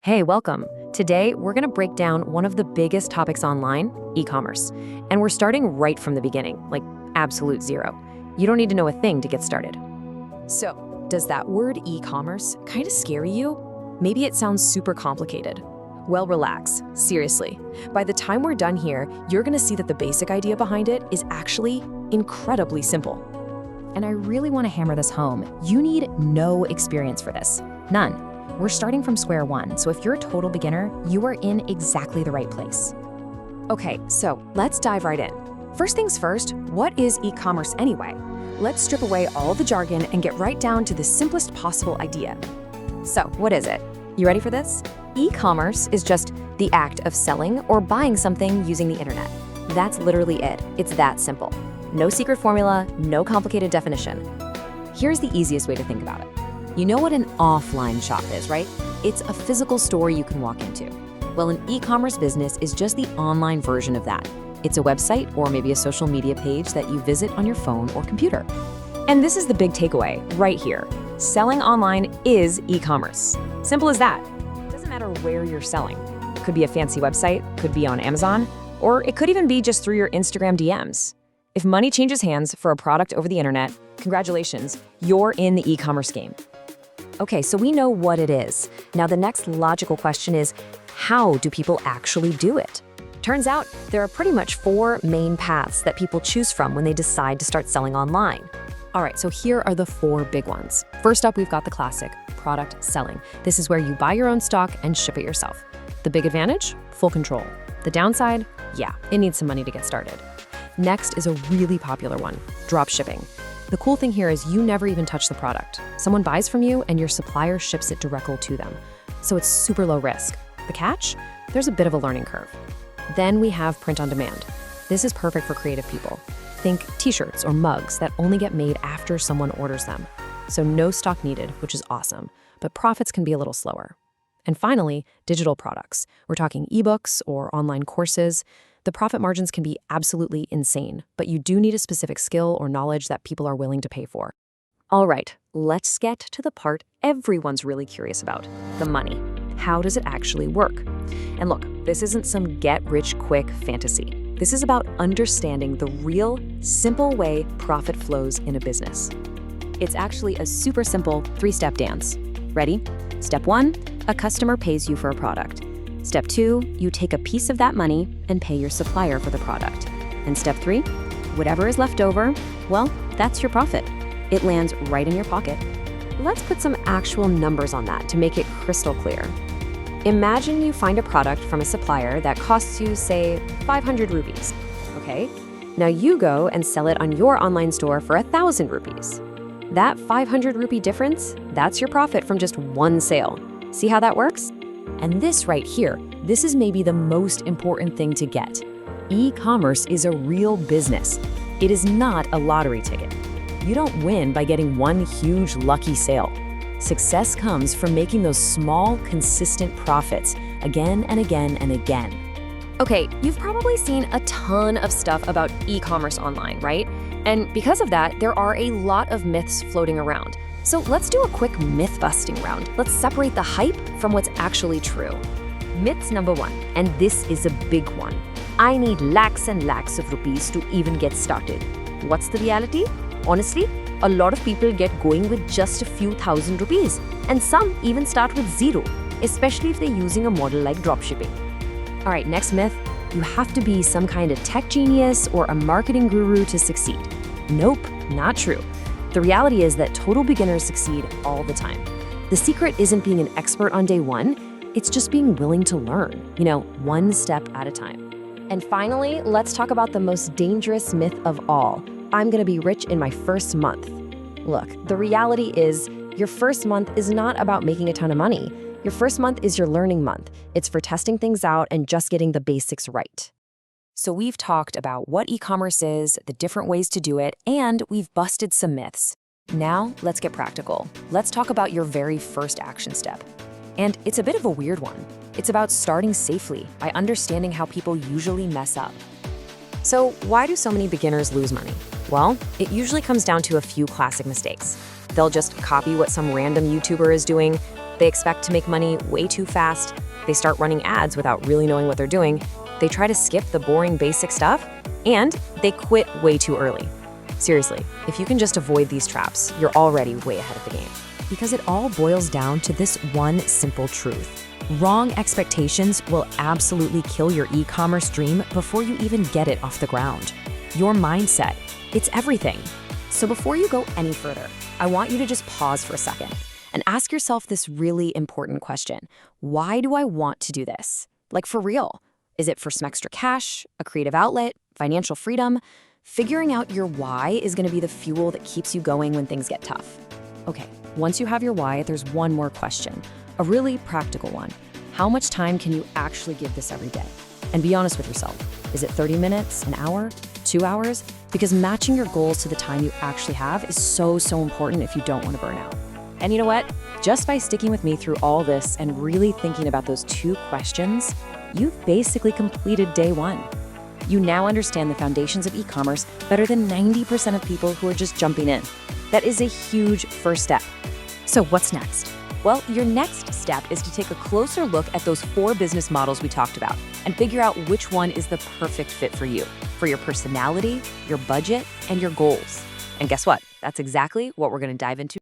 Hey, welcome. Today, we're going to break down one of the biggest topics online, e-commerce. And we're starting right from the beginning, like absolute zero. You don't need to know a thing to get started. So, does that word e-commerce kind of scare you? Maybe it sounds super complicated. Well, relax. Seriously. By the time we're done here, you're going to see that the basic idea behind it is actually incredibly simple. And I really want to hammer this home. You need no experience for this. None. We're starting from square one, so if you're a total beginner, you are in exactly the right place. Okay, so let's dive right in. First things first, what is e-commerce anyway? Let's strip away all the jargon and get right down to the simplest possible idea. So, what is it? You ready for this? E-commerce is just the act of selling or buying something using the internet. That's literally it. It's that simple. No secret formula, no complicated definition. Here's the easiest way to think about it. You know what an offline shop is, right? It's a physical store you can walk into. Well, an e-commerce business is just the online version of that. It's a website or maybe a social media page that you visit on your phone or computer. And this is the big takeaway right here. Selling online is e-commerce. Simple as that. It doesn't matter where you're selling. It could be a fancy website, could be on Amazon, or it could even be just through your Instagram DMs. If money changes hands for a product over the internet, congratulations, you're in the e-commerce game. Okay, so we know what it is. Now the next logical question is, how do people actually do it? Turns out there are pretty much four main paths that people choose from when they decide to start selling online. All right, so here are the four big ones. First up, we've got the classic, product selling. This is where you buy your own stock and ship it yourself. The big advantage? Full control. The downside? Yeah, it needs some money to get started. Next is a really popular one, drop shipping. The cool thing here is you never even touch the product. Someone buys from you and your supplier ships it directly to them. So it's super low risk. The catch? There's a bit of a learning curve. Then we have print on demand. This is perfect for creative people. Think t-shirts or mugs that only get made after someone orders them. So no stock needed, which is awesome, but profits can be a little slower. And finally, digital products. We're talking ebooks or online courses. The profit margins can be absolutely insane, but you do need a specific skill or knowledge that people are willing to pay for. All right, let's get to the part everyone's really curious about, the money. How does it actually work? And look, this isn't some get-rich-quick fantasy. This is about understanding the real, simple way profit flows in a business. It's actually a super simple three-step dance. Ready? Step one, a customer pays you for a product. Step two, you take a piece of that money and pay your supplier for the product. And step three, whatever is left over, well, that's your profit. It lands right in your pocket. Let's put some actual numbers on that to make it crystal clear. Imagine you find a product from a supplier that costs you, say, 500 rupees. Okay? Now you go and sell it on your online store for 1,000 rupees. That 500 rupee difference, that's your profit from just one sale. See how that works? And this right here, this is maybe the most important thing to get. E-commerce is a real business. It is not a lottery ticket. You don't win by getting one huge lucky sale. Success comes from making those small, consistent profits again and again and again. Okay, you've probably seen a ton of stuff about e-commerce online, right? And because of that, there are a lot of myths floating around. So let's do a quick myth-busting round. Let's separate the hype from what's actually true. Myths number one, and this is a big one. I need lakhs and lakhs of rupees to even get started. What's the reality? Honestly, a lot of people get going with just a few thousand rupees, and some even start with zero, especially if they're using a model like dropshipping. All right, next myth, you have to be some kind of tech genius or a marketing guru to succeed. Nope, not true. The reality is that total beginners succeed all the time. The secret isn't being an expert on day one, it's just being willing to learn, one step at a time. And finally, let's talk about the most dangerous myth of all. I'm gonna be rich in my first month. Look, the reality is your first month is not about making a ton of money. Your first month is your learning month. It's for testing things out and just getting the basics right. So we've talked about what e-commerce is, the different ways to do it, and we've busted some myths. Now, let's get practical. Let's talk about your very first action step. And it's a bit of a weird one. It's about starting safely by understanding how people usually mess up. So why do so many beginners lose money? Well, it usually comes down to a few classic mistakes. They'll just copy what some random YouTuber is doing, They expect to make money way too fast. They start running ads without really knowing what they're doing. They try to skip the boring basic stuff, and they quit way too early. Seriously, if you can just avoid these traps, you're already way ahead of the game. Because it all boils down to this one simple truth. Wrong expectations will absolutely kill your e-commerce dream before you even get it off the ground. Your mindset, it's everything. So before you go any further, I want you to just pause for a second and ask yourself this really important question. Why do I want to do this? Like, for real. Is it for some extra cash, a creative outlet, financial freedom? Figuring out your why is going to be the fuel that keeps you going when things get tough. Okay, once you have your why, there's one more question, a really practical one. How much time can you actually give this every day? And be honest with yourself. Is it 30 minutes, an hour, 2 hours? Because matching your goals to the time you actually have is so important if you don't want to burn out. And you know what? Just by sticking with me through all this and really thinking about those 2 questions, you've basically completed day 1. You now understand the foundations of e-commerce better than 90% of people who are just jumping in. That is a huge first step. So what's next? Well, your next step is to take a closer look at those 4 business models we talked about and figure out which one is the perfect fit for you, for your personality, your budget, and your goals. And guess what? That's exactly what we're going to dive into